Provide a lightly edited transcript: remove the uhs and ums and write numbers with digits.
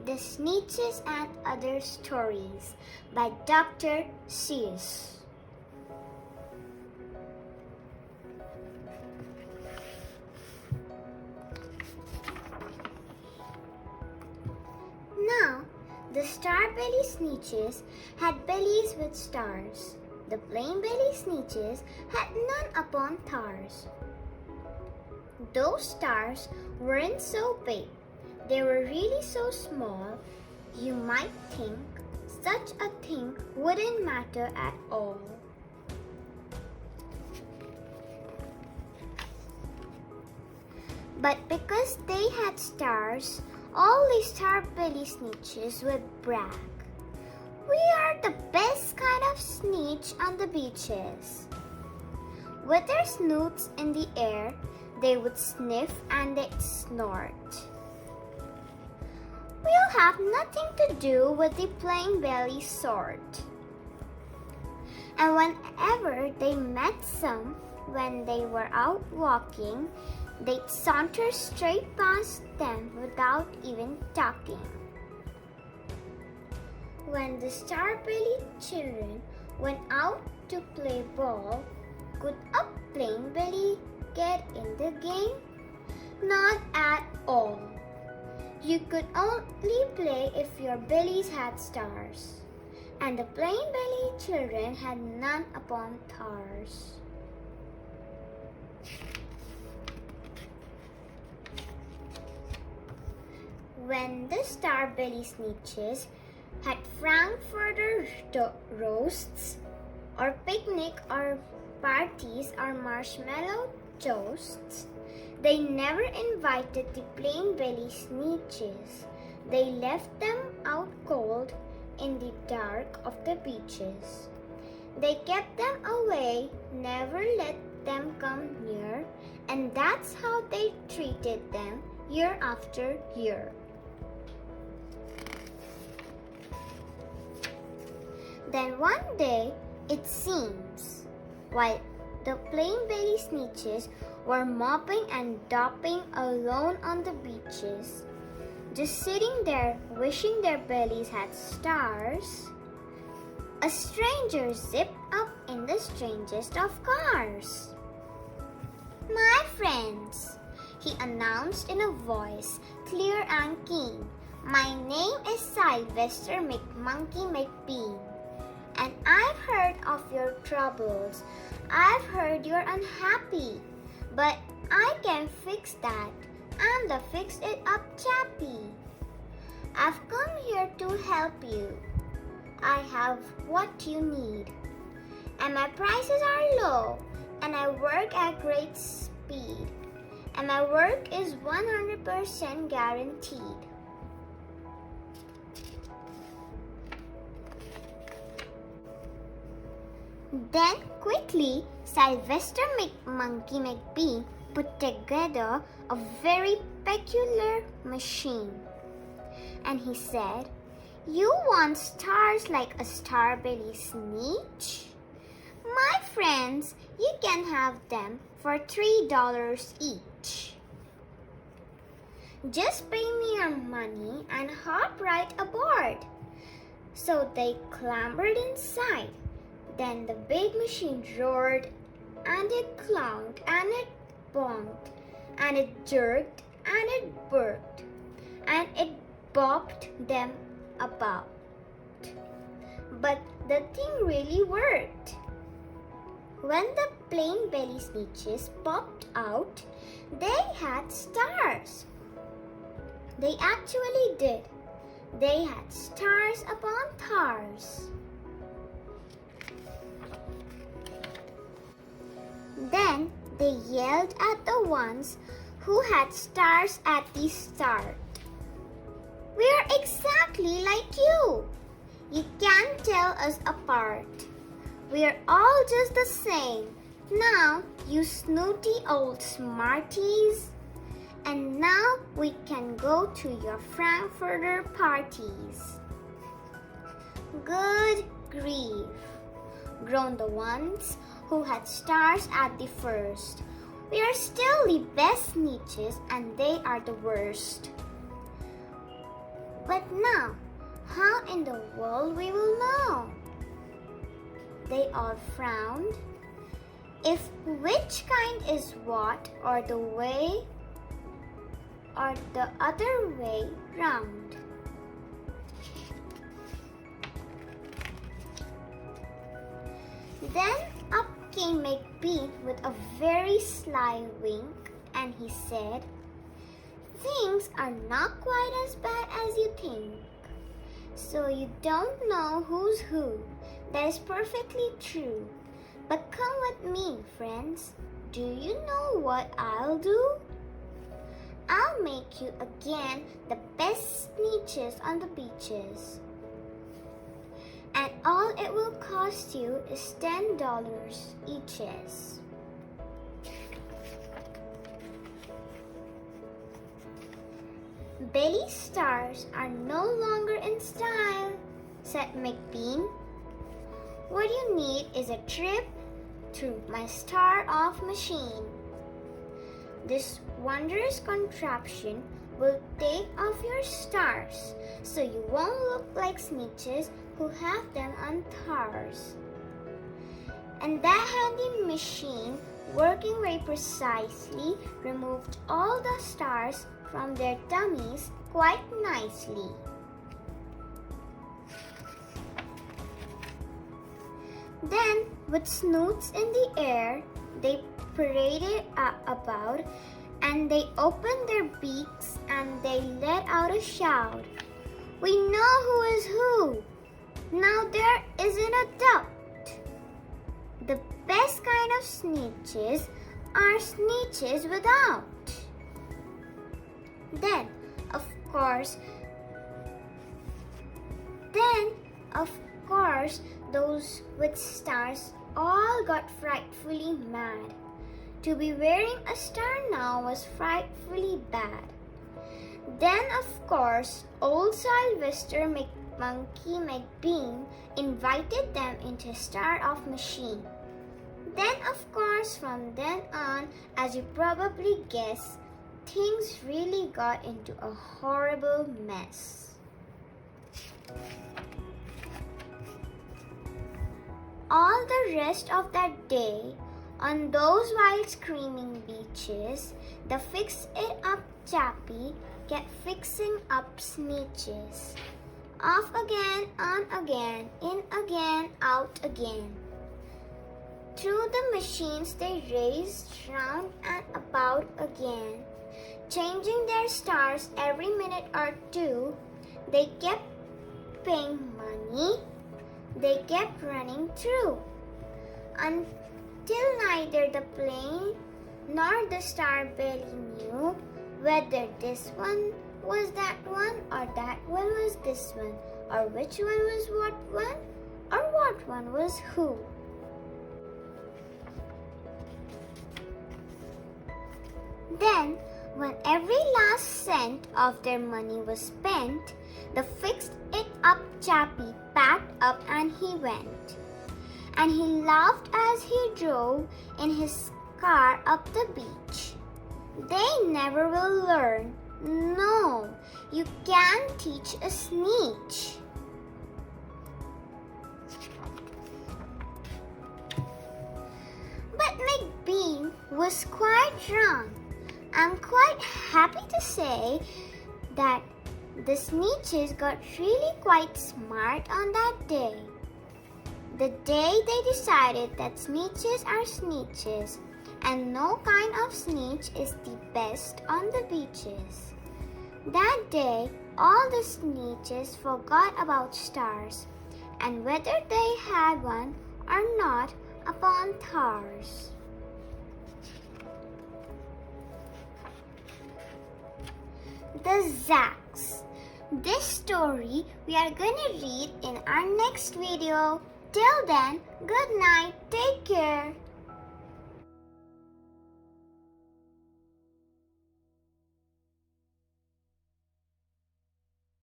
The Sneetches and Other Stories by Dr. Seuss. Now, the Starbelly Sneetches had bellies with stars. The Plain-belly Sneetches had none upon stars. Those stars weren't so big. They were really so small, you might think such a thing wouldn't matter at all. But because they had stars, all the Starbelly Sneetches would brag. We are the best kind of Sneetch on the beaches. With their snoots in the air, they would sniff and they'd snort. We'll have nothing to do with the plain-belly sort. And whenever they met some, when they were out walking, they'd saunter straight past them without even talking. When the Starbelly children went out to play ball, could a plain-belly get in the game? Not at all. You could only play if your bellies had stars, and the plain-belly children had none upon stars. When the Starbelly Sneetches had Frankfurter roasts, or picnic, or parties, or marshmallow toasts, they never invited the plain-belly Sneetches. They left them out cold in the dark of the beaches. They kept them away, never let them come near, and that's how they treated them year after year. Then one day, it seems, while the plain-belly Sneetches were mopping and dopping alone on the beaches, just sitting there wishing their bellies had stars, a stranger zipped up in the strangest of cars. "My friends," he announced in a voice clear and keen, "my name is Sylvester McMonkey McBean. And I've heard of your troubles. I've heard you're unhappy. But I can fix that. I'm the fix-it-up chappy. I've come here to help you. I have what you need. And my prices are low. And I work at great speed. And my work is 100% guaranteed." Then quickly, Sylvester McMonkey McBee put together a very peculiar machine. And he said, "You want stars like a Starbelly Sneetch? My friends, you can have them for $3 each. Just pay me your money and hop right aboard." So they clambered inside. Then the big machine roared, and it clanged, and it bonked, and it jerked, and it burked, and it bopped them about. But the thing really worked. When the plain-belly Sneetches popped out, they had stars. They actually did. They had stars upon stars. Then they yelled at the ones who had stars at the start. "We're exactly like you. You can't tell us apart. We're all just the same. Now, you snooty old smarties. And now we can go to your Frankfurter parties." "Good grief," groaned the ones who had stars at the first. "We are still the best Sneetches and they are the worst." But now, how in the world we will know? They all frowned. If which kind is what, or the way, or the other way round. Then up came McBean with a very sly wink, and he said, "Things are not quite as bad as you think. So you don't know who's who. That is perfectly true. But come with me, friends. Do you know what I'll do? I'll make you again the best Sneetches on the beaches. And all it will cost you is $10 eaches." "Billy's stars are no longer in style," said McBean. "What you need is a trip through my star-off machine. This wondrous contraption will take off your stars so you won't look like Sneetches who have them on tars." And that handy machine, working very precisely, removed all the stars from their dummies quite nicely. Then, with snoots in the air, they paraded about, and they opened their beaks and they let out a shout, "We know who is who! Now there isn't a doubt! The best kind of Sneetches are Sneetches without." Then, of course, those with stars all got frightfully mad. To be wearing a star now was frightfully bad. Then, of course, old Sylvester McMonkey McBean invited them into a star-off machine. Then, of course, from then on, as you probably guess, things really got into a horrible mess. All the rest of that day, on those wild screaming beaches, the fix-it-up chappie kept fixing up Sneetches. Off again, on again, in again, out again. Through the machines they raced round and about again, changing their stars every minute or two. They kept paying money. They kept running through, until neither the plane nor the star belly knew whether this one was that one, or that one was this one, or which one was what one, or what one was who. Then, when every last cent of their money was spent, the fixed-it-up chappie packed up and he went. And he laughed as he drove in his car up the beach. They never will learn. No, you can't teach a Sneetch. But McBean was quite wrong. I'm quite happy to say that the Sneetches got really quite smart on that day. The day they decided that Sneetches are Sneetches and no kind of Sneetch is the best on the beaches. That day, all the Sneetches forgot about stars and whether they had one or not upon tars. The Zacks. This story we are going to read in our next video. Till then, good night, take care.